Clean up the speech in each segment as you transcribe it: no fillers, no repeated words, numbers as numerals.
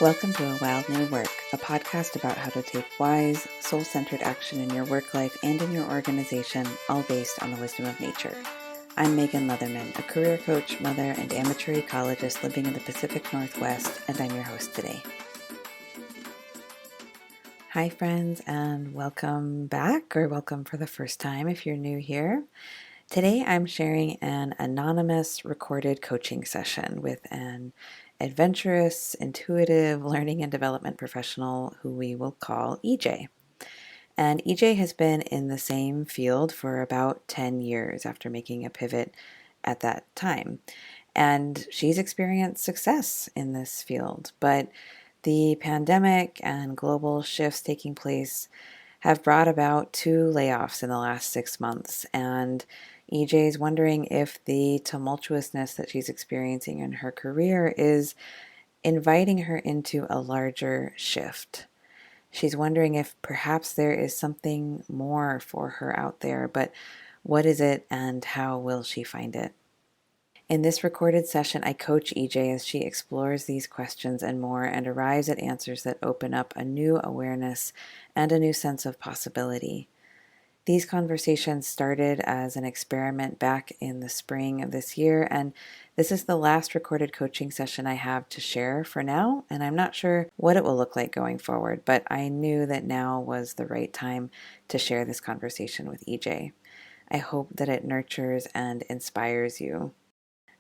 Welcome to A Wild New Work, a podcast about how to take wise, soul-centered action in your work life and in your organization, all based on the wisdom of nature. I'm Megan Leatherman, a career coach, mother, and amateur ecologist living in the Pacific Northwest, and I'm your host today. Hi friends, and welcome back, or welcome for the first time if you're new here. Today I'm sharing an anonymous recorded coaching session with an adventurous, intuitive learning and development professional who we will call EJ. And EJ has been in the same field for about 10 years after making a pivot at that time. And she's experienced success in this field, but the pandemic and global shifts taking place have brought about 2 layoffs in the last 6 months, and EJ is wondering if the tumultuousness that she's experiencing in her career is inviting her into a larger shift. She's wondering if perhaps there is something more for her out there, but what is it and how will she find it? In this recorded session, I coach EJ as she explores these questions and more and arrives at answers that open up a new awareness and a new sense of possibility. These conversations started as an experiment back in the spring of this year, and this is the last recorded coaching session I have to share for now, and I'm not sure what it will look like going forward, but I knew that now was the right time to share this conversation with EJ. I hope that it nurtures and inspires you.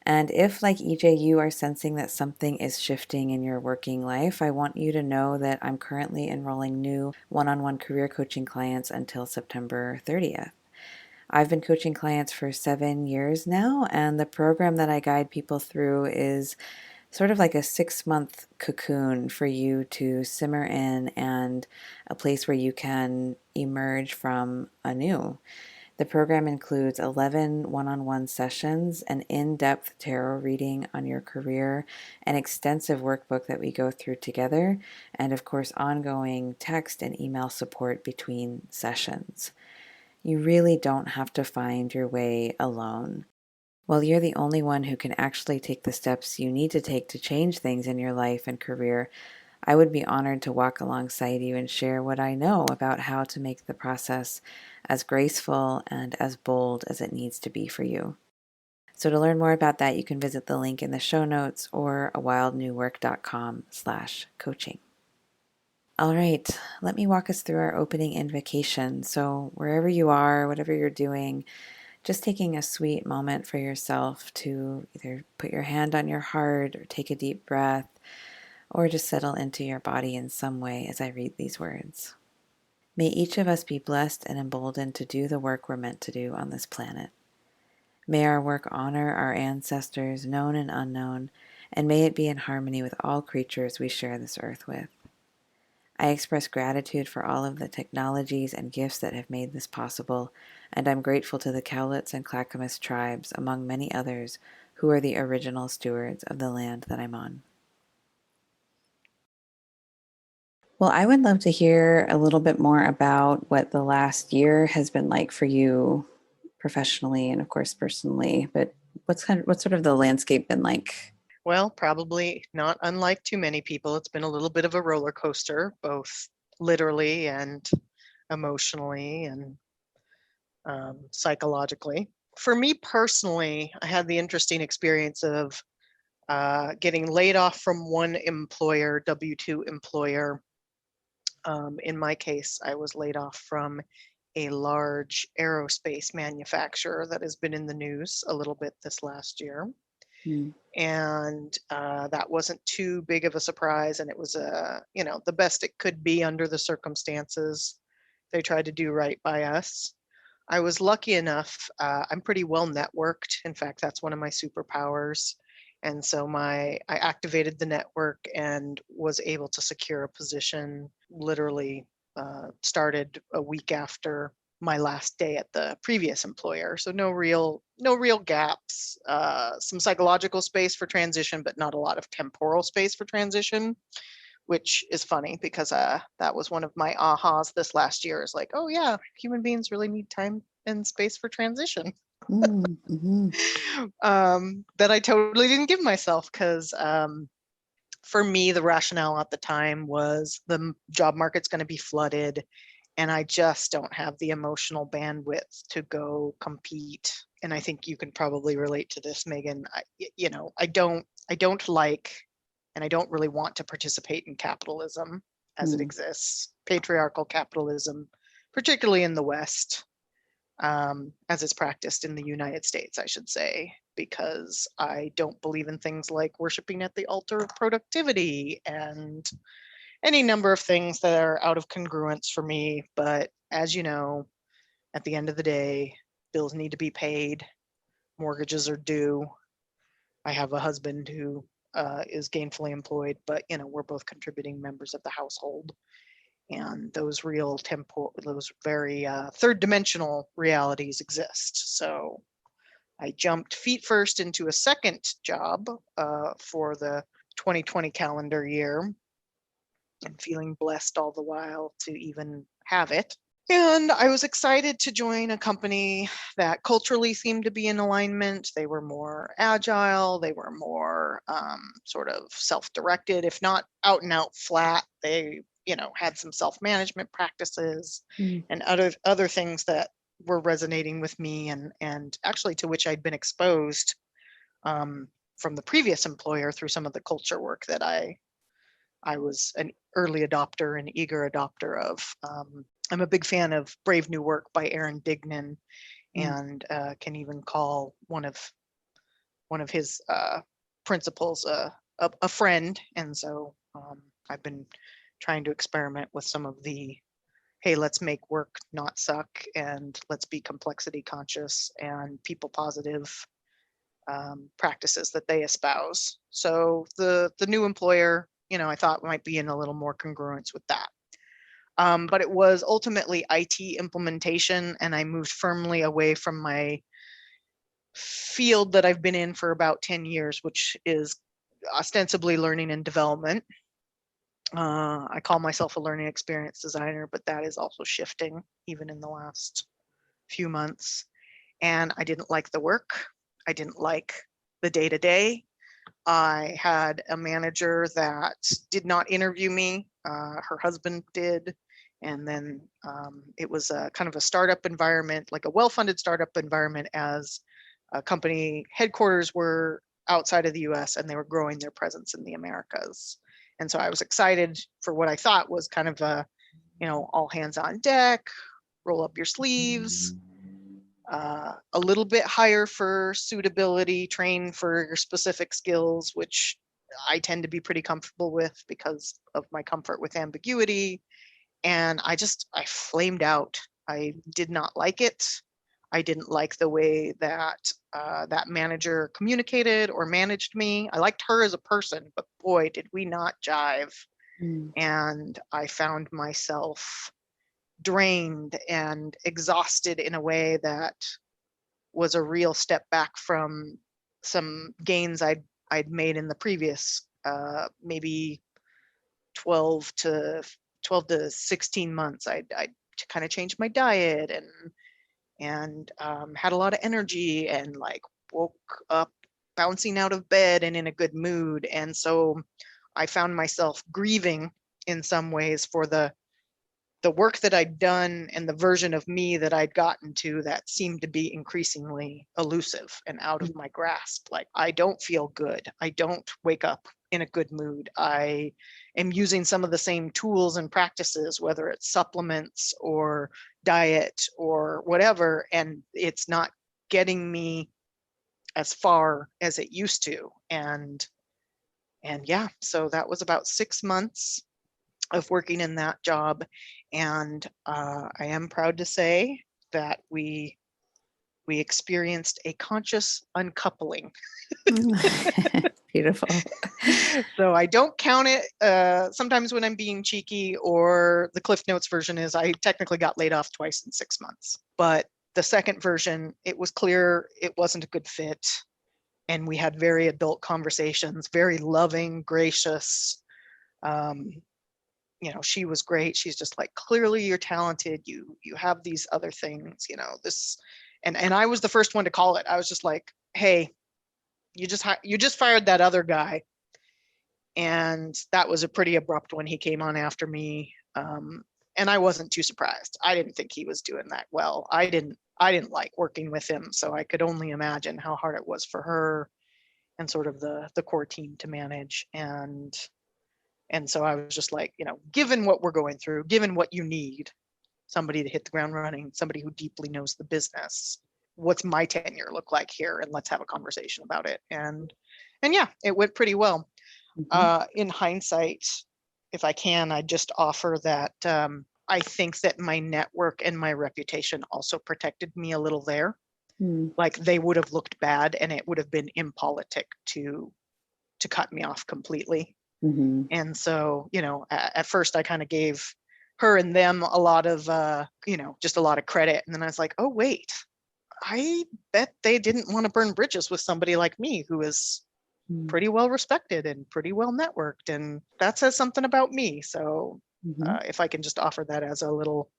And if, like EJ, you are sensing that something is shifting in your working life, I want you to know that I'm currently enrolling new one-on-one career coaching clients until September 30th. I've been coaching clients for 7 years now, and the program that I guide people through is sort of like a 6-month cocoon for you to simmer in and a place where you can emerge from anew. The program includes 11 one-on-one sessions, an in-depth tarot reading on your career, an extensive workbook that we go through together, and of course, ongoing text and email support between sessions. You really don't have to find your way alone. While you're the only one who can actually take the steps you need to take to change things in your life and career, I would be honored to walk alongside you and share what I know about how to make the process as graceful and as bold as it needs to be for you. So to learn more about that, you can visit the link in the show notes or awildnewwork.com/coaching. All right, let me walk us through our opening invocation. So wherever you are, whatever you're doing, just taking a sweet moment for yourself to either put your hand on your heart or take a deep breath, or just settle into your body in some way as I read these words. May each of us be blessed and emboldened to do the work we're meant to do on this planet. May our work honor our ancestors, known and unknown, and may it be in harmony with all creatures we share this earth with. I express gratitude for all of the technologies and gifts that have made this possible, and I'm grateful to the Cowlitz and Clackamas tribes, among many others, who are the original stewards of the land that I'm on. Well, I would love to hear a little bit more about what the last year has been like for you professionally and of course personally, but what's sort of the landscape been like? Well, probably not unlike too many people. It's been a little bit of a roller coaster, both literally and emotionally and psychologically. For me personally, I had the interesting experience of getting laid off from one employer, W-2 employer. In my case, I was laid off from a large aerospace manufacturer that has been in the news a little bit this last year. And that wasn't too big of a surprise, and it was the best it could be under the circumstances. They tried to do right by us. I was lucky enough. I'm pretty well networked. In fact, that's one of my superpowers. And so I activated the network and was able to secure a position. Literally started a week after my last day at the previous employer. So no real gaps, some psychological space for transition, but not a lot of temporal space for transition, which is funny because that was one of my ahas this last year, is like, oh yeah, human beings really need time and space for transition. Mm-hmm. That I totally didn't give myself because for me, the rationale at the time was the job market's going to be flooded, and I just don't have the emotional bandwidth to go compete. And I think you can probably relate to this, Megan. I don't like, and I don't really want to participate in capitalism as it exists, patriarchal capitalism, particularly in the West, as it's practiced in the United States, I should say, because I don't believe in things like worshiping at the altar of productivity and any number of things that are out of congruence for me. But as you know, at the end of the day, bills need to be paid, mortgages are due. I have a husband who is gainfully employed, but we're both contributing members of the household. And those those very third dimensional realities exist. So I jumped feet first into a second job for the 2020 calendar year, and feeling blessed all the while to even have it. And I was excited to join a company that culturally seemed to be in alignment. They were more agile. They were more sort of self-directed, if not out and out flat. They, had some self-management practices and other things that were resonating with me, and actually to which I'd been exposed from the previous employer through some of the culture work that I was an early adopter and eager adopter of. I'm a big fan of Brave New Work by Aaron Dignan, and can even call one of his principles a friend. And so I've been trying to experiment with some of the, hey, let's make work not suck, and let's be complexity conscious and people positive practices that they espouse. So the new employer, I thought might be in a little more congruence with that. But it was ultimately IT implementation, and I moved firmly away from my field that I've been in for about 10 years, which is ostensibly learning and development. I call myself a learning experience designer, but that is also shifting even in the last few months. And I didn't like the work. I didn't like the day-to-day. I had a manager that did not interview me. Her husband did. And then it was a kind of a startup environment, like a well-funded startup environment, as a company headquarters were outside of the US and they were growing their presence in the Americas. And so I was excited for what I thought was kind of a, all hands on deck, roll up your sleeves, a little bit higher for suitability, train for your specific skills, which I tend to be pretty comfortable with because of my comfort with ambiguity. And I flamed out. I did not like it. I didn't like the way that that manager communicated or managed me. I liked her as a person, but boy, did we not jive. And I found myself drained and exhausted in a way that was a real step back from some gains I'd made in the previous maybe 12 to 16 months. I'd kind of changed my diet and had a lot of energy, and like woke up bouncing out of bed and in a good mood. And so I found myself grieving in some ways for the work that I'd done and the version of me that I'd gotten to that seemed to be increasingly elusive and out of my grasp. Like, I don't feel good. I don't wake up in a good mood. I am using some of the same tools and practices, whether it's supplements or diet or whatever, and it's not getting me as far as it used to. And yeah, so that was about 6 months of working in that job. And I am proud to say that we experienced a conscious uncoupling. Beautiful. So I don't count it sometimes when I'm being cheeky, or the Cliff Notes version is I technically got laid off twice in 6 months. But the second version, it was clear it wasn't a good fit. And we had very adult conversations, very loving, gracious. She was great. She's just like, clearly you're talented. You have these other things, this. And I was the first one to call it. I was just like, hey, you just fired that other guy. And that was a pretty abrupt when he came on after me. And I wasn't too surprised. I didn't think he was doing that well. I didn't like working with him, so I could only imagine how hard it was for her and sort of the core team to manage. And so I was just like, given what we're going through, given what you need, somebody to hit the ground running, somebody who deeply knows the business, what's my tenure look like here, and let's have a conversation about it. And yeah, it went pretty well. In hindsight, if I can, I just offer that I think that my network and my reputation also protected me a little there. Like they would have looked bad and it would have been impolitic to cut me off completely. And so, at first I kind of gave her and them a lot of, just a lot of credit. And then I was like, oh, wait, I bet they didn't want to burn bridges with somebody like me who is pretty well respected and pretty well networked. And that says something about me. So if I can just offer that as a little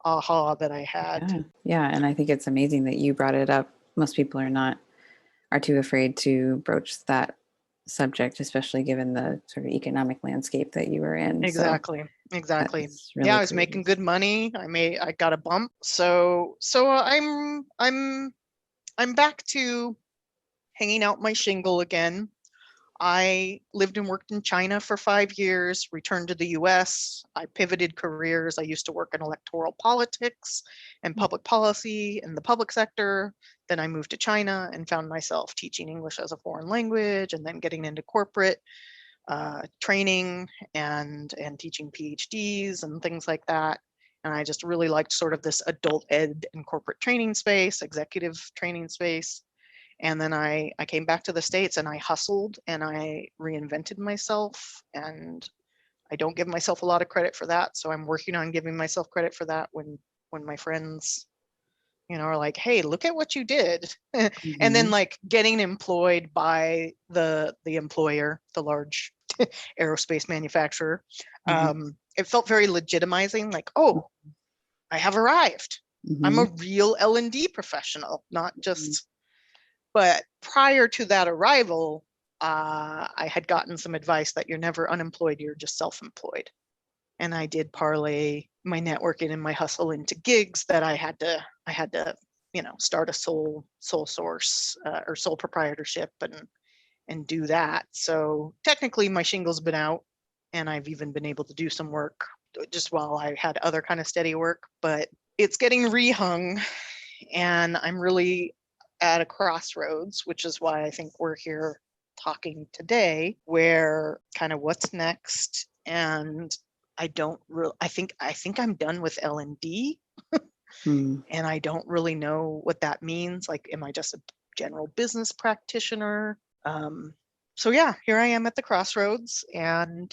aha that I had. Yeah. And I think it's amazing that you brought it up. Most people are too afraid to broach that subject, especially given the sort of economic landscape that you were in. Exactly. Really I was making good money. I got a bump. So I'm back to hanging out my shingle again. I lived and worked in China for 5 years, returned to the US. I pivoted careers. I used to work in electoral politics and public policy in the public sector. Then I moved to China and found myself teaching English as a foreign language and then getting into corporate training and teaching PhDs and things like that. And I just really liked sort of this adult ed and corporate training space, executive training space. And then I came back to the States and I hustled and I reinvented myself. And I don't give myself a lot of credit for that. So I'm working on giving myself credit for that when my friends, are like, hey, look at what you did. And then like getting employed by the employer, the large aerospace manufacturer. It felt very legitimizing, like, oh, I have arrived. I'm a real L&D professional, not just but prior to that arrival, I had gotten some advice that you're never unemployed, you're just self-employed. And I did parlay my networking and my hustle into gigs that I had to, start a sole source or sole proprietorship and do that. So technically my shingle's been out and I've even been able to do some work just while I had other kind of steady work, but it's getting rehung and I'm really at a crossroads, which is why I think we're here talking today, where kind of what's next. And I don't really, I think I'm done with L&D and I don't really know what that means. Like, am I just a general business practitioner? So yeah, here I am at the crossroads and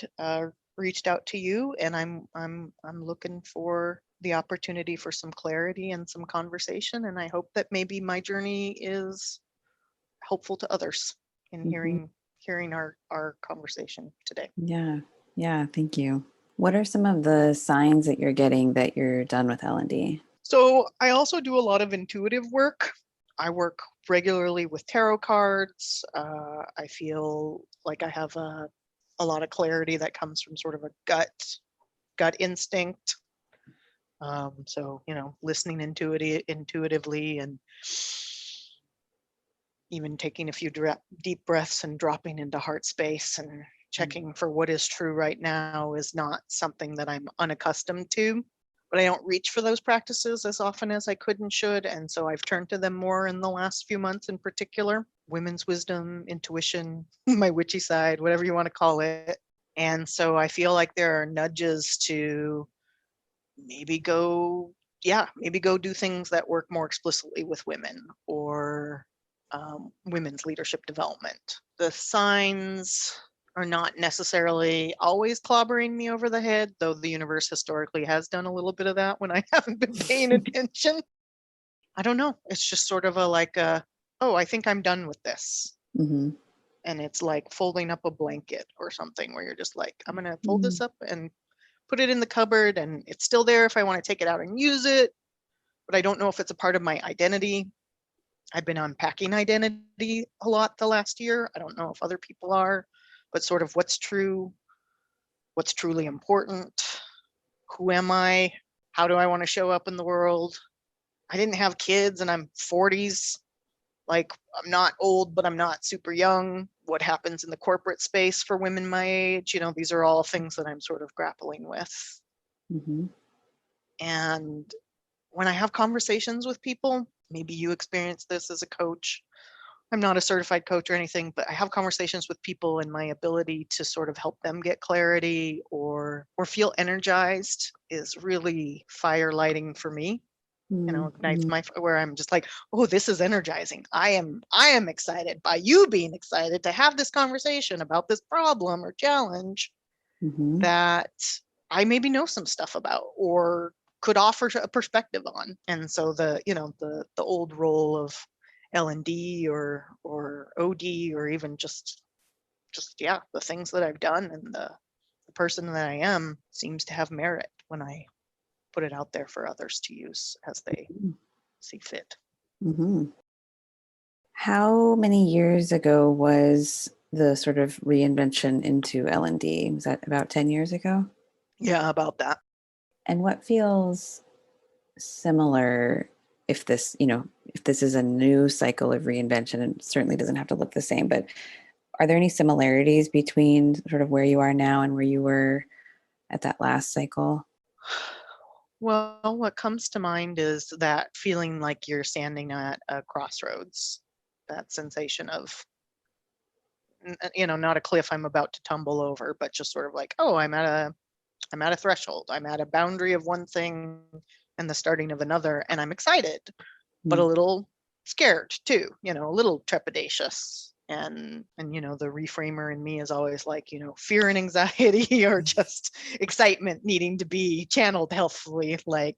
reached out to you and I'm looking for the opportunity for some clarity and some conversation. And I hope that maybe my journey is helpful to others in hearing our conversation today. Yeah. Thank you. What are some of the signs that you're getting that you're done with L&D? So I also do a lot of intuitive work. I work regularly with tarot cards. I feel like I have a lot of clarity that comes from sort of a gut instinct. So, listening intuitively and even taking a few deep breaths and dropping into heart space and checking for what is true right now is not something that I'm unaccustomed to, but I don't reach for those practices as often as I could and should. And so I've turned to them more in the last few months in particular. Women's wisdom, intuition, my witchy side, whatever you want to call it. And so I feel like there are nudges to maybe go do things that work more explicitly with women or women's leadership development. The signs are not necessarily always clobbering me over the head, though the universe historically has done a little bit of that when I haven't been paying attention. I don't know. It's just sort of oh, I think I'm done with this. And it's like folding up a blanket or something where you're just like, I'm going to fold this up and put it in the cupboard and it's still there if I want to take it out and use it, but I don't know if it's a part of my identity. I've been unpacking identity a lot the last year. I don't know if other people are, but sort of what's true, what's truly important, who am I, how do I want to show up in the world. I didn't have kids and I'm 40s. Like, I'm not old, but I'm not super young. What happens in the corporate space for women my age? These are all things that I'm sort of grappling with. Mm-hmm. And when I have conversations with people, maybe you experience this as a coach. I'm not a certified coach or anything, but I have conversations with people, and my ability to sort of help them get clarity or feel energized is really fire lighting for me. Ignites my, where I'm just like, oh, this is energizing. I am excited by you being excited to have this conversation about this problem or challenge Mm-hmm. that I maybe know some stuff about or could offer a perspective on. And so the old role of L&D or OD, or even just the things that I've done and the person that I am, seems to have merit when I put it out there for others to use as they see fit. Mm-hmm. How many years ago was the sort of reinvention into L&D? Was that about 10 years ago? Yeah, about that. And what feels similar, if this is a new cycle of reinvention, and certainly doesn't have to look the same, but are there any similarities between sort of where you are now and where you were at that last cycle? Well, what comes to mind is that feeling like you're standing at a crossroads, that sensation of, not a cliff I'm about to tumble over, but just sort of like, oh, I'm at a threshold. I'm at a boundary of one thing and the starting of another, and I'm excited, but a little scared too, a little trepidatious. And the reframer in me is always like, fear and anxiety or just excitement needing to be channeled healthfully, like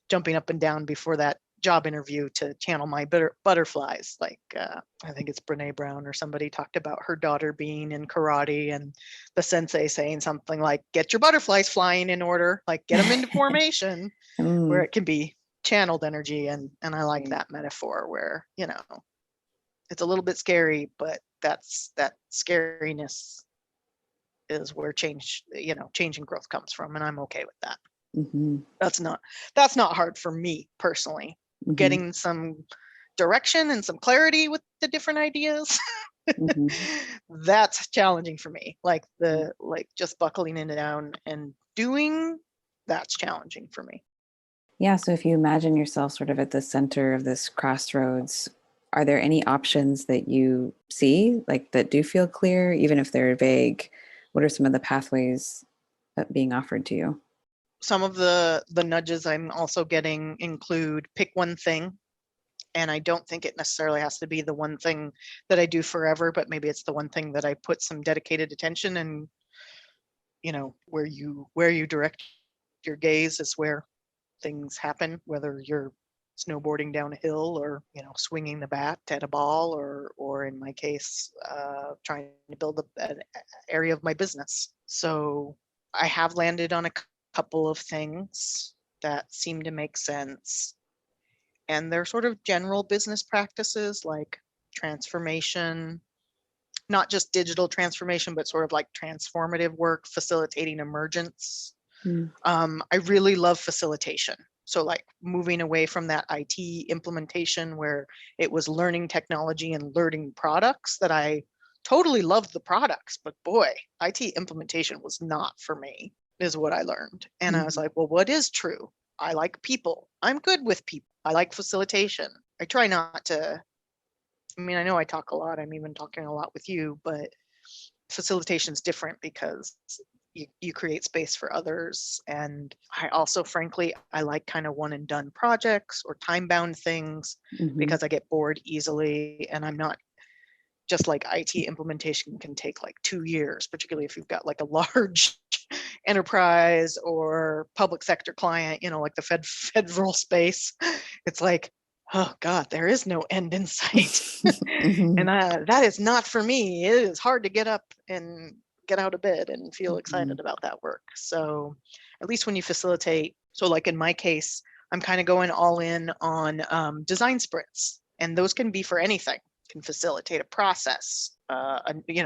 jumping up and down before that job interview to channel my butterflies. Like I think it's Brene Brown or somebody talked about her daughter being in karate and the sensei saying something like, get your butterflies flying in order, like get them into formation, where it can be channeled energy. And I like that metaphor where, it's a little bit scary, but that scariness is where change and growth comes from. And I'm okay with that. Mm-hmm. That's not hard for me personally. Mm-hmm. Getting some direction and some clarity with the different ideas. Mm-hmm. That's challenging for me. Like just buckling it down and doing, that's challenging for me. Yeah. So if you imagine yourself sort of at the center of this crossroads, are there any options that you see, like that do feel clear, even if they're vague? What are some of the pathways being offered to you? Some of the nudges I'm also getting include pick one thing. And I don't think it necessarily has to be the one thing that I do forever, but maybe it's the one thing that I put some dedicated attention, and where you direct your gaze is where things happen, whether you're snowboarding down a hill or swinging the bat at a ball, or in my case trying to build an area of my business. So I have landed on a couple of things that seem to make sense, and they're sort of general business practices like transformation, not just digital transformation, but sort of like transformative work, facilitating emergence. Mm. I really love facilitation. So like moving away from that IT implementation where it was learning technology and learning products, that I totally loved the products, but boy, IT implementation was not for me, is what I learned. And I was like, well, what is true? I like people. I'm good with people. I like facilitation. I try not to, I know I talk a lot. I'm even talking a lot with you, but facilitation is different because you create space for others. And I also, frankly, I like kind of one and done projects or time bound things because I get bored easily. And I'm not, just like IT implementation can take like 2 years, particularly if you've got like a large enterprise or public sector client, like the federal space. It's like, oh God, there is no end in sight. And that is not for me. It is hard to get up and get out of bed and feel excited about that work. So at least when you facilitate, so like in my case, I'm kind of going all in on design sprints, and those can be for anything. Can facilitate a process,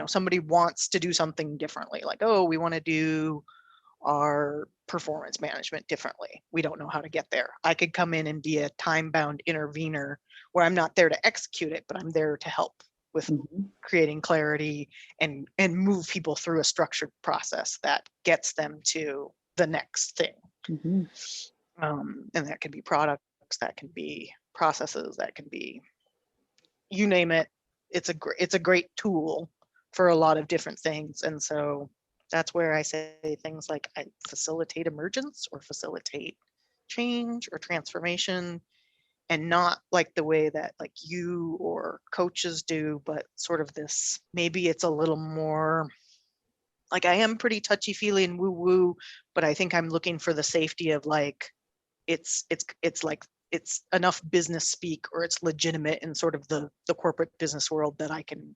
somebody wants to do something differently, like, oh, we want to do our performance management differently. We don't know how to get there. I could come in and be a time-bound intervener where I'm not there to execute it, but I'm there to help with creating clarity and move people through a structured process that gets them to the next thing. And that can be products, that can be processes, that can be, you name it. It's a great tool for a lot of different things. And so that's where I say things like I facilitate emergence or facilitate change or transformation, and not like the way that like you or coaches do, but sort of this, maybe it's a little more like, I am pretty touchy feely and woo woo, but I think I'm looking for the safety of like, it's like, it's enough business speak, or it's legitimate in sort of the corporate business world, that I can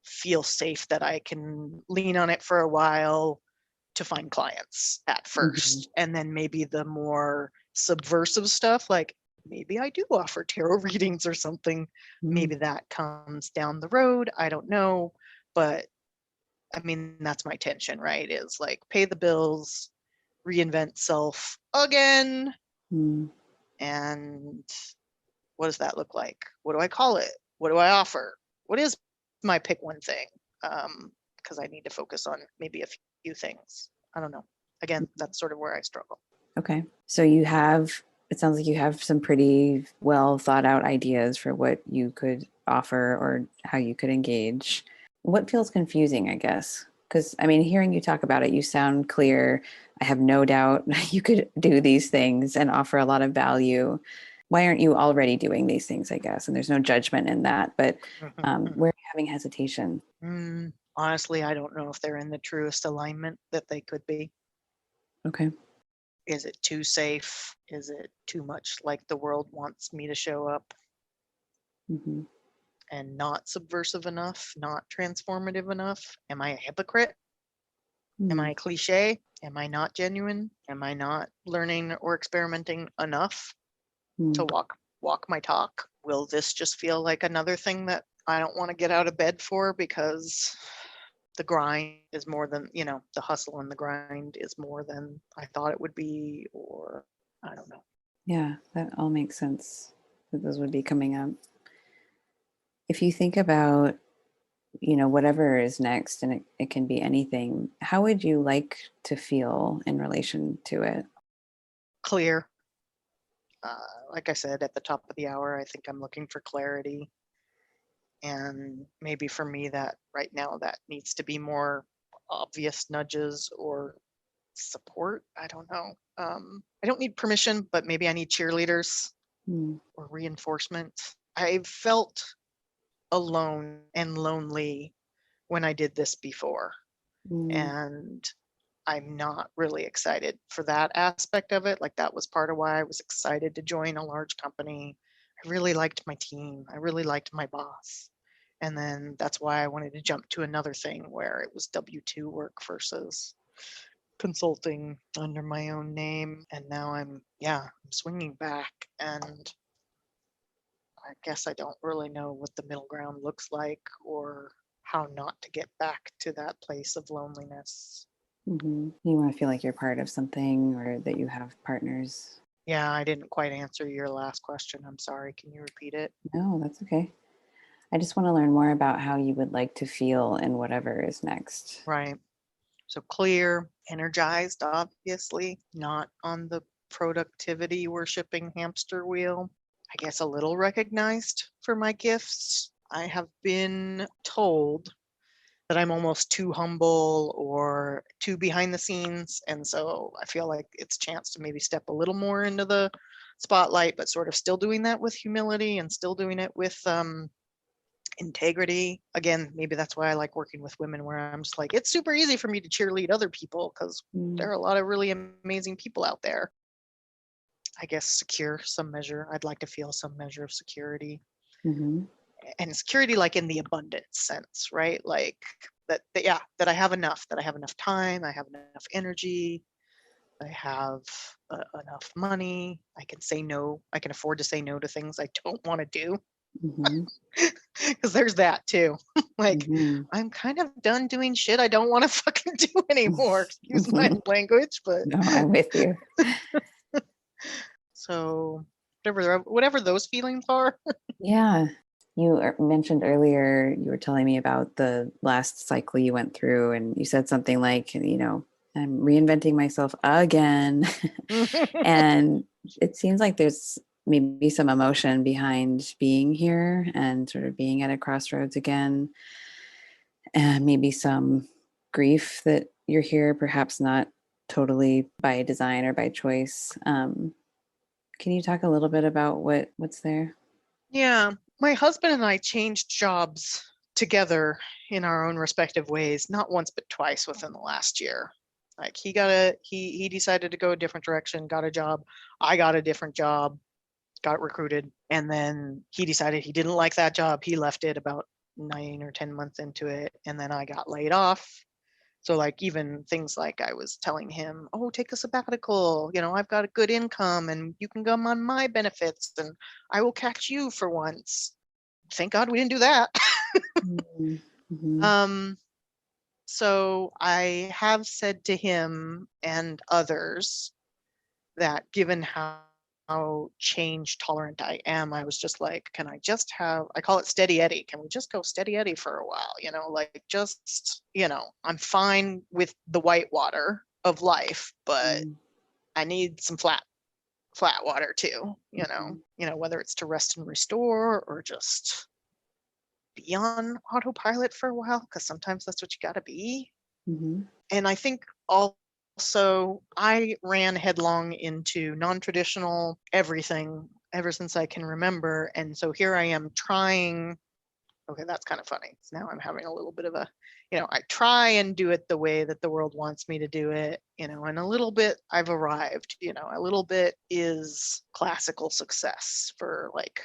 feel safe, that I can lean on it for a while to find clients at first. And then maybe the more subversive stuff, like maybe I do offer tarot readings or something, maybe that comes down the road. I don't know. But I mean, that's my tension, right? Is like pay the bills, reinvent self again. And what does that look like? What do I call it? What do I offer? What is my pick one thing? Because I need to focus on maybe a few things. I don't know. Again, that's sort of where I struggle. Okay. So it sounds like you have some pretty well thought out ideas for what you could offer or how you could engage. What feels confusing, I guess? Because I mean, hearing you talk about it, you sound clear. I have no doubt you could do these things and offer a lot of value. Why aren't you already doing these things, I guess? And there's no judgment in that, but where are you having hesitation? Honestly, I don't know if they're in the truest alignment that they could be. Okay. Is it too safe? Is it too much like the world wants me to show up? And not subversive enough, not transformative enough? Am I a hypocrite? Am I a cliche? Am I not genuine? Am I not learning or experimenting enough to walk my talk? Will this just feel like another thing that I don't want to get out of bed for, because the grind is more than, the hustle and the grind is more than I thought it would be, or I don't know. Yeah, that all makes sense that those would be coming up. If you think about, whatever is next, and it can be anything, how would you like to feel in relation to it? Clear. Like I said at the top of the hour, I think I'm looking for clarity. And maybe for me, that right now, that needs to be more obvious nudges or support. I don't know. I don't need permission, but maybe I need cheerleaders or reinforcement. I felt alone and lonely when I did this before. And I'm not really excited for that aspect of it. Like, that was part of why I was excited to join a large company. I really liked my team. I really liked my boss. And then that's why I wanted to jump to another thing where it was W-2 work versus consulting under my own name. And now I'm swinging back, and I guess I don't really know what the middle ground looks like, or how not to get back to that place of loneliness. You want to feel like you're part of something, or that you have partners. Yeah, I didn't quite answer your last question. I'm sorry. Can you repeat it? No, that's okay. I just want to learn more about how you would like to feel in whatever is next. Right. So clear, energized, obviously, not on the productivity worshipping hamster wheel. I guess a little recognized for my gifts. I have been told that I'm almost too humble or too behind the scenes. And so I feel like it's a chance to maybe step a little more into the spotlight, but sort of still doing that with humility and still doing it with integrity. Again, maybe that's why I like working with women, where I'm just like, it's super easy for me to cheerlead other people because there are a lot of really amazing people out there. I guess secure, some measure. I'd like to feel some measure of security. And security, like in the abundance sense, right? Like that I have enough, time, I have enough energy, I have enough money, I can say no, I can afford to say no to things I don't want to do. Mm-hmm. Because there's that too. Like, Mm-hmm. I'm kind of done doing shit I don't want to fucking do anymore. Excuse my language, but No, I'm with you. so whatever those feelings are. Yeah. You mentioned earlier, you were telling me about the last cycle you went through, and you said something like, I'm reinventing myself again. And it seems like there's maybe some emotion behind being here and sort of being at a crossroads again, and maybe some grief that you're here, perhaps not totally by design or by choice. Can you talk a little bit about what's there? Yeah, my husband and I changed jobs together in our own respective ways, not once but twice within the last year. Like he decided to go a different direction, got a job. I got a different job, got recruited, and then he decided he didn't like that job. He left it about 9 or 10 months into it, and then I got laid off. So like even things like I was telling him, oh, take a sabbatical, I've got a good income and you can come on my benefits and I will catch you for once. Thank God we didn't do that. Mm-hmm. um, so I have said to him and others that given how change tolerant I am, I was just like, can I just have, I call it steady Eddie. Can we just go steady Eddie for a while? Like just, I'm fine with the white water of life, but I need some flat water too, whether it's to rest and restore or just be on autopilot for a while, because sometimes that's what you got to be. Mm-hmm. And I think also I ran headlong into non-traditional everything ever since I can remember. And so here I am trying. Okay, that's kind of funny. Now I'm having a little bit of a, I try and do it the way that the world wants me to do it, and a little bit I've arrived, a little bit is classical success for like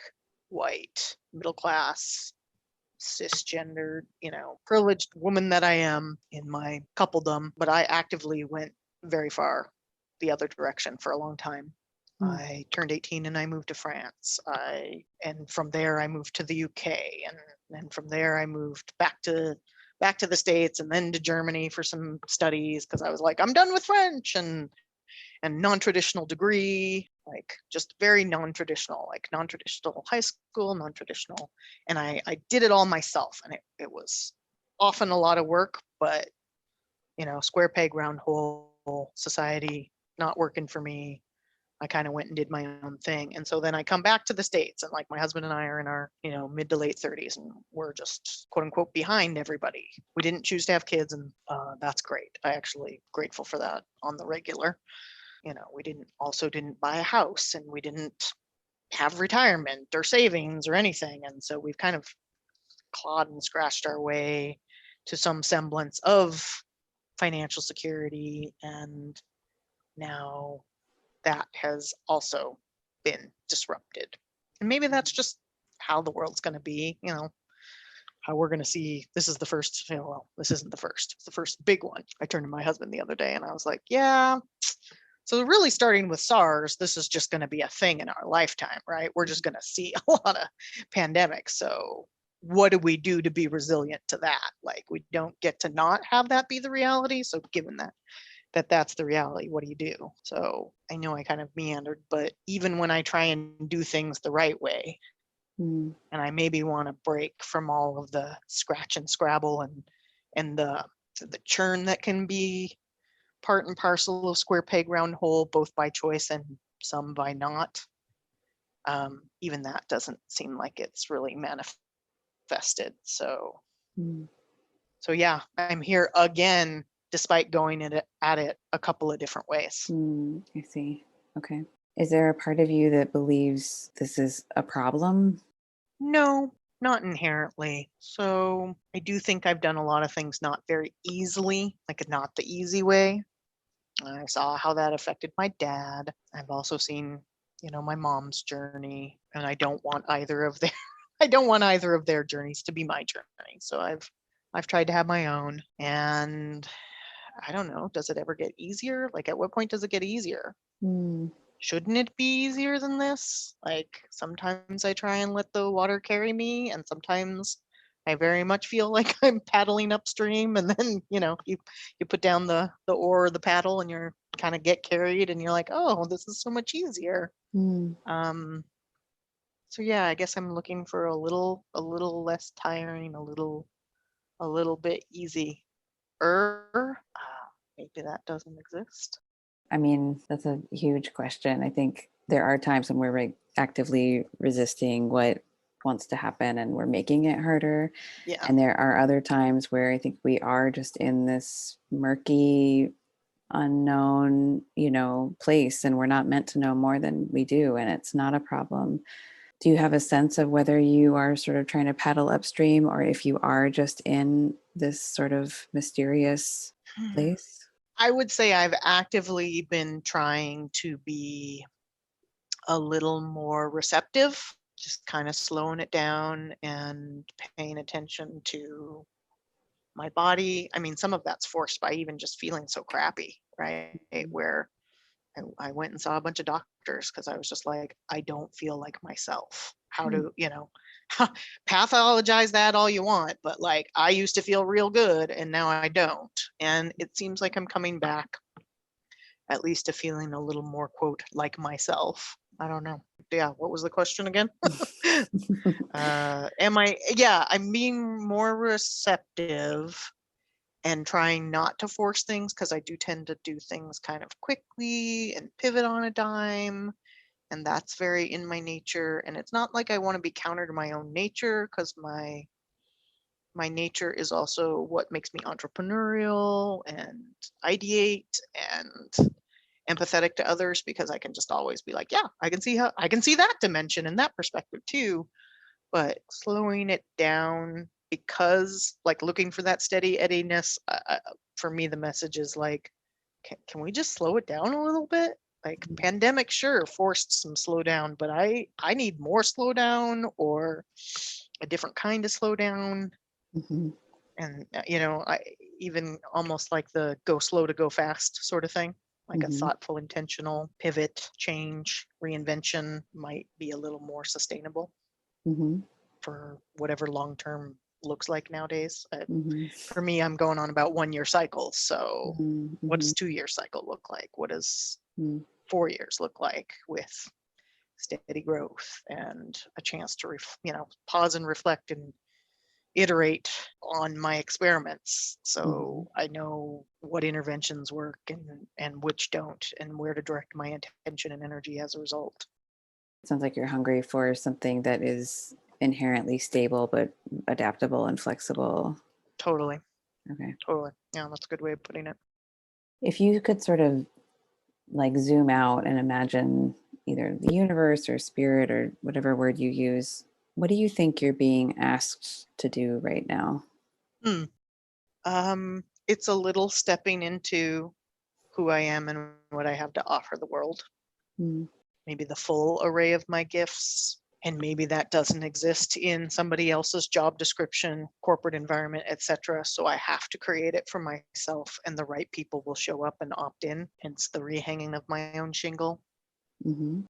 white, middle class, cisgendered, privileged woman that I am in my coupledom, but I actively went very far the other direction for a long time. I turned 18 and I moved to France. And from there I moved to the UK, and then from there I moved back to the States and then to Germany for some studies because I was like, I'm done with French and non-traditional degree, like just very non-traditional, like non-traditional high school, non-traditional. And I did it all myself, and it was often a lot of work, but square peg round hole society not working for me. I kind of went and did my own thing. And so then I come back to the States, and like my husband and I are in our, mid to late 30s, and we're just quote unquote behind everybody. We didn't choose to have kids, and that's great. I actually grateful for that on the regular. We didn't buy a house, and we didn't have retirement or savings or anything. And so we've kind of clawed and scratched our way to some semblance of financial security. And now that has also been disrupted. And maybe that's just how the world's going to be, how we're going to see. This is the first, well, this isn't the first, it's the first big one. I turned to my husband the other day and I was like, yeah, so really starting with SARS, this is just going to be a thing in our lifetime, right? We're just going to see a lot of pandemics. So what do we do to be resilient to that? Like, we don't get to not have that be the reality. So given that's the reality, what do you do? So I know I kind of meandered, but even when I try and do things the right way, and I maybe want to break from all of the scratch and scrabble and the churn that can be part and parcel of square peg round hole, both by choice and some by not. Even that doesn't seem like it's really manifested. So yeah, I'm here again, despite going at it a couple of different ways. I see. Okay. Is there a part of you that believes this is a problem? No, not inherently. So I do think I've done a lot of things not very easily, like not the easy way. I saw how that affected my dad. I've also seen, my mom's journey, and I don't want either of their I don't want either of their journeys to be my journey. So I've tried to have my own, and I don't know, does it ever get easier? Like, at what point does it get easier? shouldn't it be easier than this? Like sometimes I try and let the water carry me, and sometimes I very much feel like I'm paddling upstream, and then you put down the oar or the paddle and you're kind of get carried and you're like, oh, this is so much easier. Mm. So yeah, I guess I'm looking for a little less tiring, a little bit easy. Maybe that doesn't exist. I mean, that's a huge question. I think there are times when we're actively resisting what wants to happen and we're making it harder. Yeah. And there are other times where I think we are just in this murky, unknown, place, and we're not meant to know more than we do. And it's not a problem. Do you have a sense of whether you are sort of trying to paddle upstream or if you are just in this sort of mysterious place? I would say I've actively been trying to be a little more receptive, just kind of slowing it down and paying attention to my body. I mean, some of that's forced by even just feeling so crappy, right? Where I went and saw a bunch of doctors because I was just like, I don't feel like myself. How Mm. to, pathologize that all you want, but like I used to feel real good and now I don't. And it seems like I'm coming back at least to feeling a little more, quote, like myself. I don't know. Yeah, what was the question again? I'm being more receptive and trying not to force things because I do tend to do things kind of quickly and pivot on a dime. And that's very in my nature. And it's not like I want to be counter to my own nature because my nature is also what makes me entrepreneurial and ideate and empathetic to others because I can just always be like, yeah, I can see that dimension and that perspective too. But slowing it down because like looking for that steady eddiness, for me, the message is like, can we just slow it down a little bit? Like pandemic, sure, forced some slowdown, but I need more slowdown or a different kind of slowdown. Mm-hmm. And I even almost like the go slow to go fast sort of thing, like a Mm-hmm. thoughtful intentional pivot, change, reinvention might be a little more sustainable Mm-hmm. for whatever long term looks like nowadays. Mm-hmm. For me, I'm going on about 1 year cycles, so what Mm-hmm. does 2 year cycle look like? What does Mm-hmm. 4 years look like with steady growth and a chance to pause and reflect and iterate on my experiments Mm-hmm. so I know what interventions work and which don't and where to direct my attention and energy as a result. It sounds like you're hungry for something that is inherently stable but adaptable and flexible. Totally. Okay. Totally. Yeah, that's a good way of putting it. If you could sort of like zoom out and imagine either the universe or spirit or whatever word you use, what do you think you're being asked to do right now? Hmm. It's a little stepping into who I am and what I have to offer the world. Mm-hmm. Maybe the full array of my gifts. And maybe that doesn't exist in somebody else's job description, corporate environment, etc. So I have to create it for myself, and the right people will show up and opt in. Hence the rehanging of my own shingle. Mm-hmm.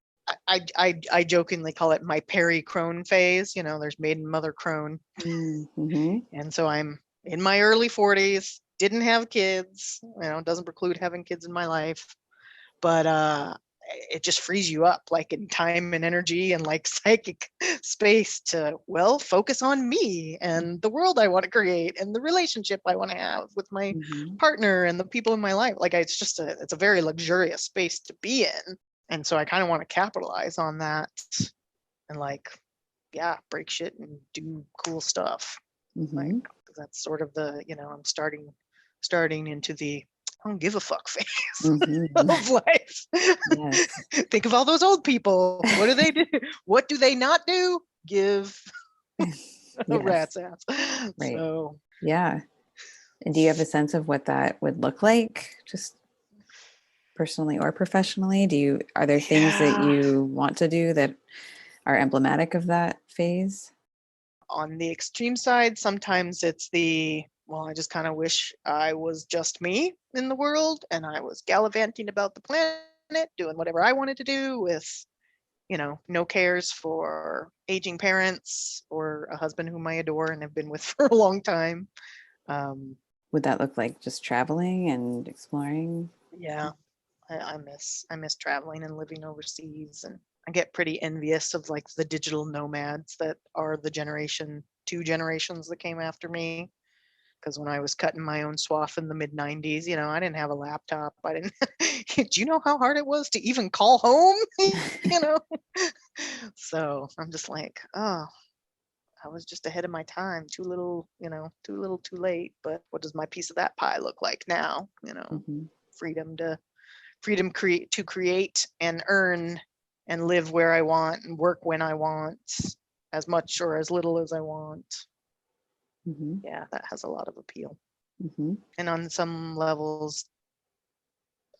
I jokingly call it my Perry crone phase. There's maiden, mother, crone, Mm-hmm. and so I'm in my early 40s. Didn't have kids. Doesn't preclude having kids in my life, but it just frees you up like in time and energy and like psychic space to focus on me and the world I want to create and the relationship I want to have with my Mm-hmm. partner and the people in my life. Like it's a very luxurious space to be in, and so I kind of want to capitalize on that and like break shit and do cool stuff. Like Mm-hmm. that's sort of the I'm starting into the I don't give a fuck phase Mm-hmm. of life. Yes. Think of all those old people. What do they do? What do they not do? Give a Yes. rat's ass. Right. So Yeah. And do you have a sense of what that would look like, just personally or professionally? Are there things that yeah, you want to do that are emblematic of that phase? on the extreme side, sometimes it's I just kind of wish I was just me in the world and I was gallivanting about the planet doing whatever I wanted to do with, no cares for aging parents or a husband whom I adore and have been with for a long time. Would that look like just traveling and exploring? Yeah, I miss traveling and living overseas, and I get pretty envious of like the digital nomads that are the two generations that came after me. Because when I was cutting my own swath in the mid 90s, I didn't have a laptop. I didn't. Do you know how hard it was to even call home? you know? So I'm just like, oh, I was just ahead of my time. Too little, too little, too late. But what does my piece of that pie look like now? Mm-hmm. Freedom to create and earn and live where I want and work when I want, as much or as little as I want. Mm-hmm. Yeah, that has a lot of appeal. Mm-hmm. And on some levels,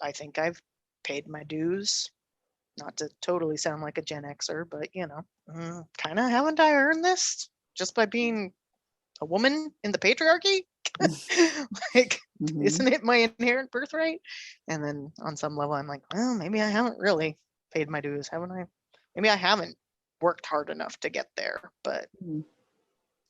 I think I've paid my dues. Not to totally sound like a Gen Xer, but kind of haven't I earned this just by being a woman in the patriarchy? Like, Mm-hmm. isn't it my inherent birthright? And then on some level, I'm like, well, maybe I haven't really paid my dues, haven't I? Maybe I haven't worked hard enough to get there, but Mm-hmm.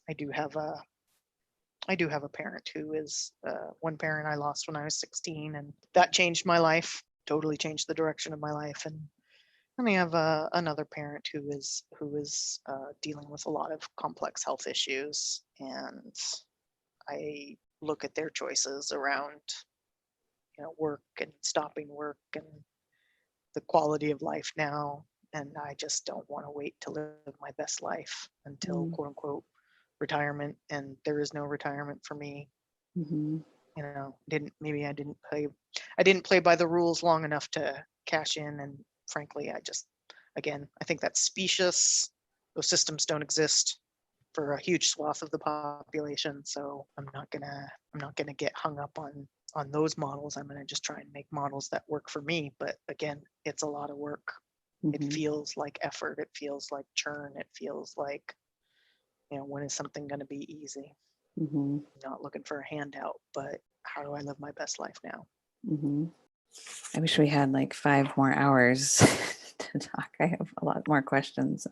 I do have a parent who is one parent I lost when I was 16, and that changed my life, totally changed the direction of my life. And I have another parent who is dealing with a lot of complex health issues, and I look at their choices around work and stopping work and the quality of life now, and I just don't want to wait to live my best life until quote unquote retirement, and there is no retirement for me. Mm-hmm. I didn't play by the rules long enough to cash in, and frankly, I think that's specious. Those systems don't exist for a huge swath of the population, so I'm not gonna get hung up on those models. I'm gonna just try and make models that work for me. But again, it's a lot of work. It Mm-hmm. feels like effort. It feels like churn. It feels like, when is something going to be easy? Mm-hmm. Not looking for a handout, but how do I live my best life now? Mm-hmm. I wish we had like 5 more hours to talk. I have a lot more questions.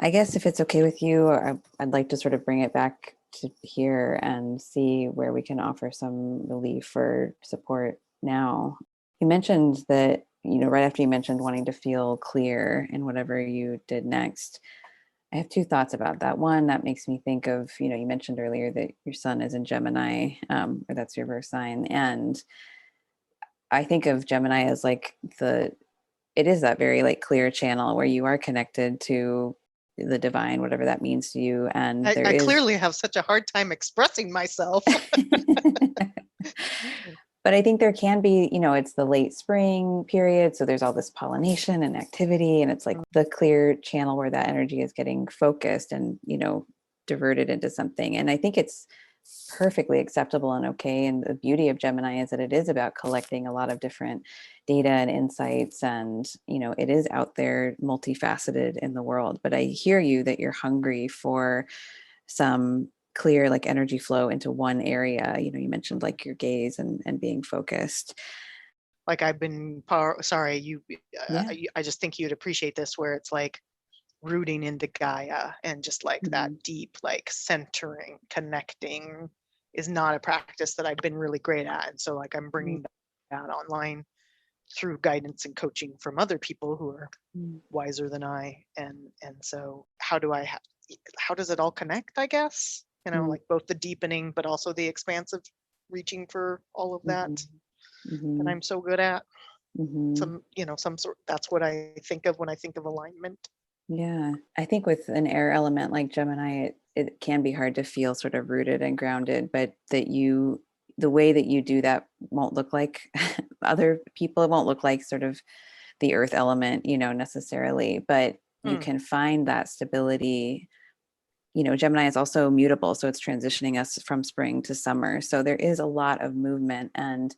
I guess if it's okay with you, I'd like to sort of bring it back to here and see where we can offer some relief or support now. You mentioned that, right after you mentioned wanting to feel clear in whatever you did next. I have two thoughts about that. One, that makes me think of, you mentioned earlier that your son is in Gemini, or that's your birth sign. And I think of Gemini as like it is that very like clear channel where you are connected to the divine, whatever that means to you. And there I is, clearly have such a hard time expressing myself. but I think there can be, it's the late spring period. So there's all this pollination and activity. And it's like the clear channel where that energy is getting focused and, diverted into something. And I think it's perfectly acceptable and okay. And the beauty of Gemini is that it is about collecting a lot of different data and insights. And, it is out there multifaceted in the world. But I hear you that you're hungry for some clear like energy flow into one area. You mentioned like your gaze and being focused. Like I've been sorry, Yeah. I just think you'd appreciate this, where it's like rooting into Gaia, and just like that Mm-hmm. deep, like centering, connecting is not a practice that I've been really great at. And so like I'm bringing that online through guidance and coaching from other people who are Mm-hmm. wiser than I. And so how does it all connect, I guess? Like both the deepening, but also the expansive reaching for all of that that Mm-hmm. I'm so good at. Mm-hmm. Some sort, that's what I think of when I think of alignment. Yeah. I think with an air element like Gemini, it can be hard to feel sort of rooted and grounded, but the way that you do that won't look like other people. It won't look like sort of the earth element, necessarily, but you Hmm. can find that stability. Gemini is also mutable. So it's transitioning us from spring to summer. So there is a lot of movement. And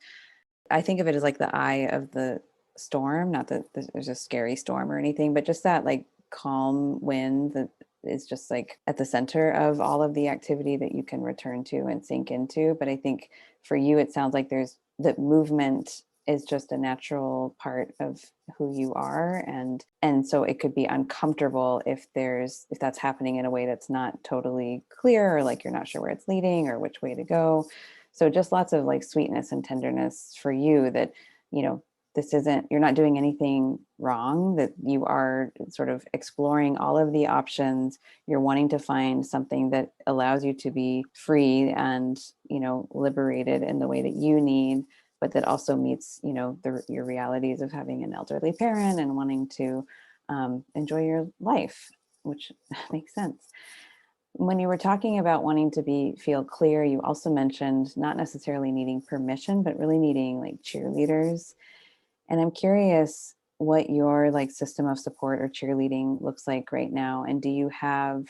I think of it as like the eye of the storm, not that there's a scary storm or anything, but just that like calm wind that is just like at the center of all of the activity that you can return to and sink into. But I think for you, it sounds like there's that movement is just a natural part of who you are, and so it could be uncomfortable if that's happening in a way that's not totally clear, or like you're not sure where it's leading or which way to go. So just lots of like sweetness and tenderness for you that, you know, you're not doing anything wrong, that you are sort of exploring all of the options. You're wanting to find something that allows you to be free and, you know, liberated in the way that you need, but that also meets, you know, your realities of having an elderly parent and wanting to enjoy your life, which makes sense. When you were talking about wanting to feel clear, you also mentioned not necessarily needing permission, but really needing like cheerleaders. And I'm curious what your like system of support or cheerleading looks like right now. And do you have,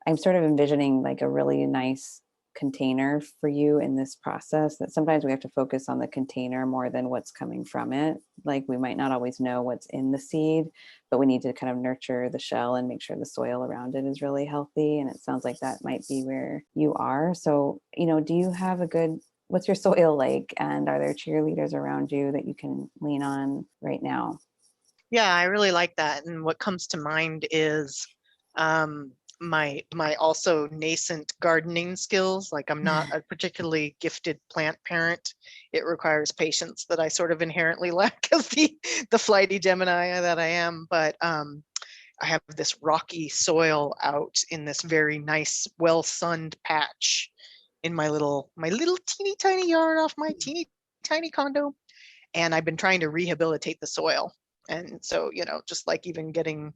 I'm sort of envisioning like a really nice container for you in this process, that sometimes we have to focus on the container more than what's coming from it. Like we might not always know what's in the seed, but we need to kind of nurture the shell and make sure the soil around it is really healthy. And it sounds like that might be where you are. So, you know, do you have what's your soil like? And are there cheerleaders around you that you can lean on right now? Yeah, I really like that. And what comes to mind is my also nascent gardening skills. Like I'm not a particularly gifted plant parent. It requires patience that I sort of inherently lack as the flighty Gemini that I am. But I have this rocky soil out in this very nice, well-sunned patch in my little teeny tiny yard off my teeny tiny condo. And I've been trying to rehabilitate the soil. And so, you know, just like even getting,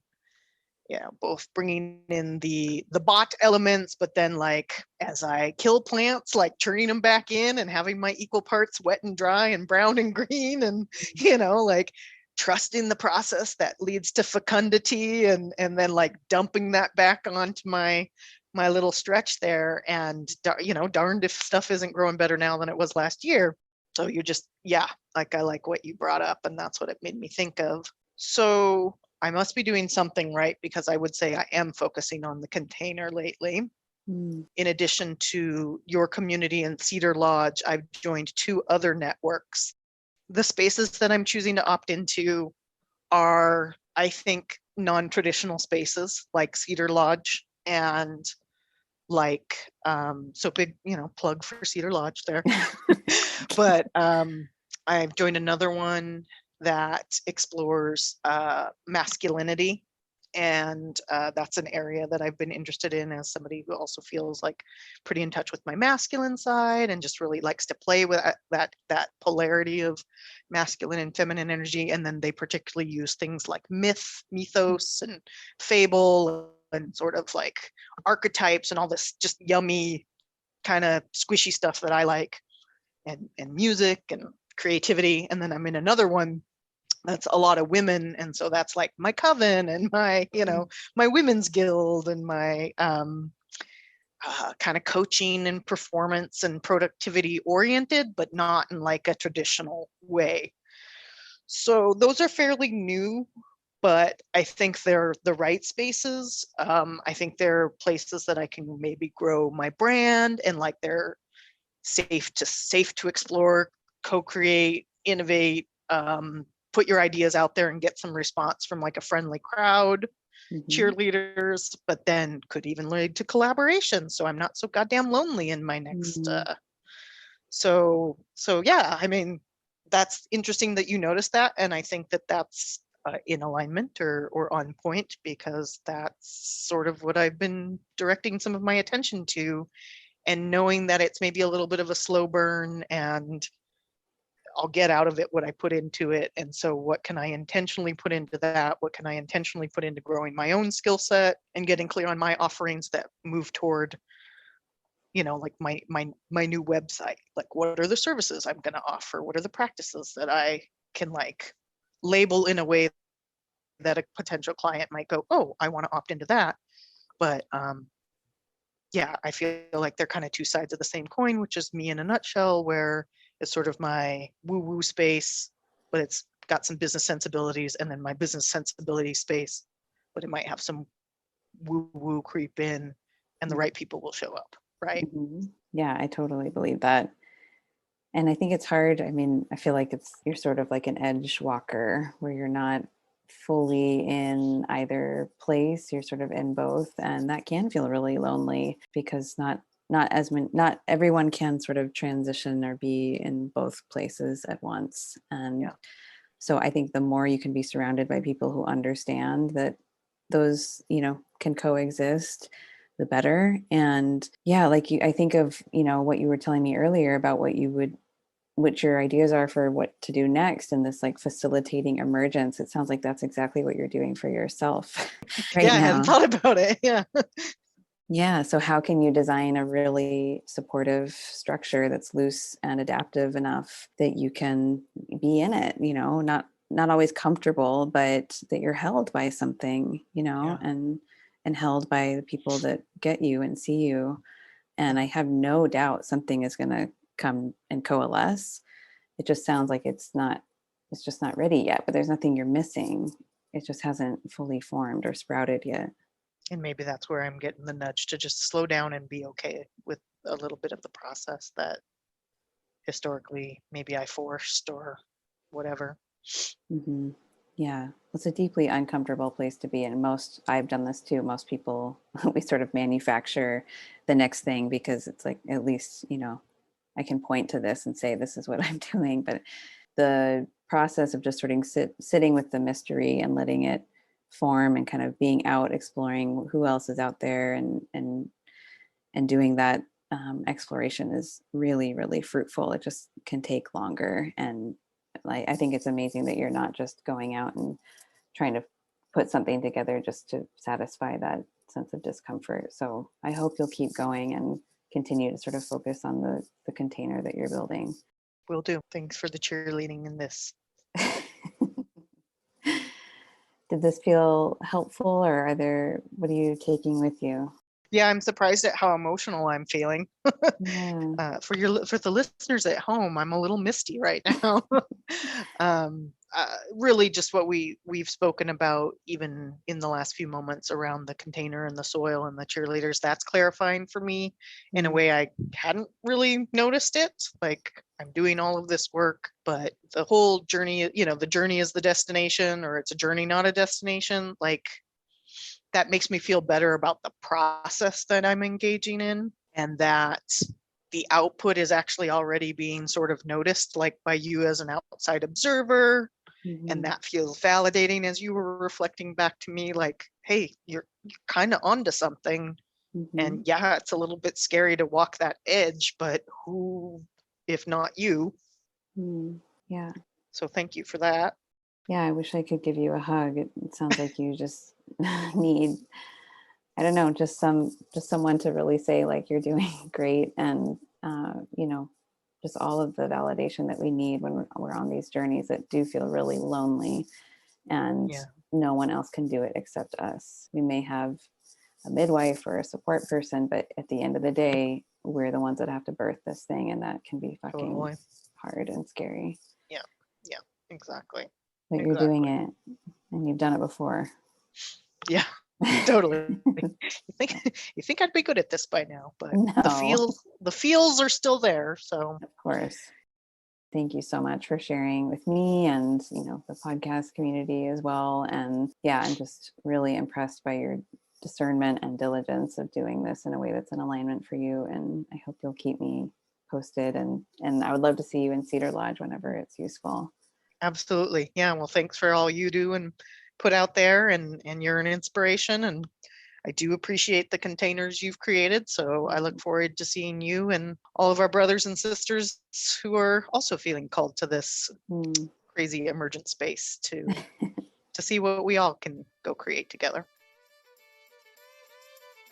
yeah, both bringing in the bot elements, but then like as I kill plants, like turning them back in and having my equal parts wet and dry and brown and green, and you know, like trusting the process that leads to fecundity, and then like dumping that back onto my little stretch there. And you know, darned if stuff isn't growing better now than it was last year. So you just, yeah, like I like what you brought up, and that's what it made me think of. So I must be doing something right, because I would say I am focusing on the container lately. Mm. In addition to your community and Cedar Lodge, I've joined 2 other networks. The spaces that I'm choosing to opt into are, I think, non-traditional spaces like Cedar Lodge, and like so big, you know, plug for Cedar Lodge there. But I've joined another one that explores masculinity, and that's an area that I've been interested in as somebody who also feels like pretty in touch with my masculine side and just really likes to play with that polarity of masculine and feminine energy. And then they particularly use things like mythos and fable and sort of like archetypes and all this just yummy kind of squishy stuff that I like, and music and creativity. And then I'm in another one that's a lot of women, and so that's like my coven and my, you know, my women's guild and my kind of coaching and performance and productivity oriented, but not in like a traditional way. So those are fairly new, but I think they're the right spaces. I think they're places that I can maybe grow my brand, and like they're safe to explore, co-create, innovate, put your ideas out there and get some response from like a friendly crowd, Mhm. cheerleaders, but then could even lead to collaboration. So I'm not so goddamn lonely in my next. Mhm. So yeah, I mean, that's interesting that you noticed that, and I think that that's in alignment or on point, because that's sort of what I've been directing some of my attention to, and knowing that it's maybe a little bit of a slow burn, and I'll get out of it what I put into it. And so what can I intentionally put into that? What can I intentionally put into growing my own skill set and getting clear on my offerings that move toward, you know, like my new website? Like, what are the services I'm going to offer? What are the practices that I can like label in a way that a potential client might go, oh, I want to opt into that. But yeah, I feel like they're kind of 2 sides of the same coin, which is me in a nutshell, where it's sort of my woo-woo space, but it's got some business sensibilities, and then my business sensibility space, but it might have some woo-woo creep in, and the right people will show up, right? Mhm. Yeah, I totally believe that. And I think it's hard. I mean, I feel like you're sort of like an edge walker where you're not fully in either place, you're sort of in both, and that can feel really lonely because not everyone can sort of transition or be in both places at once. And Yeah. so I think the more you can be surrounded by people who understand that those, can coexist, the better. And yeah, like I think of, what you were telling me earlier about what your ideas are for what to do next and this like facilitating emergence. It sounds like that's exactly what you're doing for yourself right Yeah, I hadn't now. thought about it. Yeah. Yeah. So how can you design a really supportive structure that's loose and adaptive enough that you can be in it, not always comfortable, but that you're held by something, Yeah. and held by the people that get you and see you. And I Mhm. have no doubt something is going to come and coalesce. It just sounds like it's just not ready yet, but there's nothing you're missing. It just hasn't fully formed or sprouted yet. And maybe that's where I'm getting the nudge to just slow down and be okay with a little bit of the process that historically maybe I forced or whatever. Hmm. Yeah, it's a deeply uncomfortable place to be in. I've done this too. Most people, we sort of manufacture the next thing because it's like, at least, I can point to this and say, this is what I'm doing. But the process of just sort of sitting with the mystery and letting it form and kind of being out, exploring who else is out there and doing that exploration is really, really fruitful. It just can take longer. And I think it's amazing that you're not just going out and trying to put something together just to satisfy that sense of discomfort. So I hope you'll keep going and continue to sort of focus on the container that you're building. Will do. Thanks for the cheerleading in this. Did this feel helpful, or what are you taking with you? Yeah, I'm surprised at how emotional I'm feeling. Yeah. For the listeners at home, I'm a little misty right now. Really, just what we've spoken about, even in the last few moments around the container and the soil and the cheerleaders. That's clarifying for me in a Mm, way I hadn't really noticed it. Like I'm doing all of this work, but the whole journey, the journey is the destination, or it's a journey, not a destination. Like that makes me feel better about the process that I'm engaging in, and that the output is actually already being sort of noticed, like by you as an outside observer. And mhm, that feels validating as you were reflecting back to me, like, hey, you're kind of onto something. And mhm, yeah, it's a little bit scary to walk that edge, but who, if not you? mm. Yeah. So thank you for that. Yeah, I wish I could give you a hug. It sounds like you just need, I don't know, just someone to really say like you're doing great, and just all of the validation that we need when we're on these journeys that do feel really lonely, and Yeah, no one else can do it except us. We may have a midwife or a support person, but at the end of the day, we're the ones that have to birth this thing, and that can be fucking totally. hard and scary. Yeah, yeah, exactly. But you're doing Exactly. it, and you've done it before. Yeah, totally. You think you think I'd be good at this by now, but No, the feels are still there. So of course. Thank you so much for sharing with me and, the podcast community as well. And yeah, I'm just really impressed by your discernment and diligence of doing this in a way that's in alignment for you. And I hope you'll keep me posted, and I would love to see you in Cedar Lodge whenever it's useful. absolutely. Yeah. Well, thanks for all you do and put out there, and you're an inspiration, and I do appreciate the containers you've created. So I look forward to seeing you and all of our brothers and sisters who are also feeling called to this Mm. crazy emergent space to see what we all can go create together.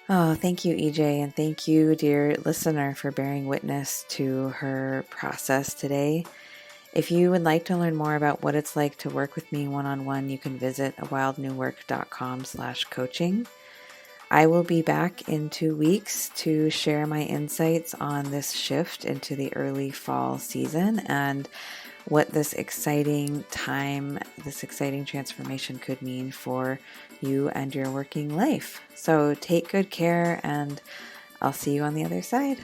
Oh, thank you, EJ. And thank you, dear listener, for bearing witness to her process today. If you would like to learn more about what it's like to work with me one-on-one, you can visit awildnewwork.com/coaching. I will be back in 2 weeks to share my insights on this shift into the early fall season and what this exciting time, this exciting transformation could mean for you and your working life. So take good care, and I'll see you on the other side.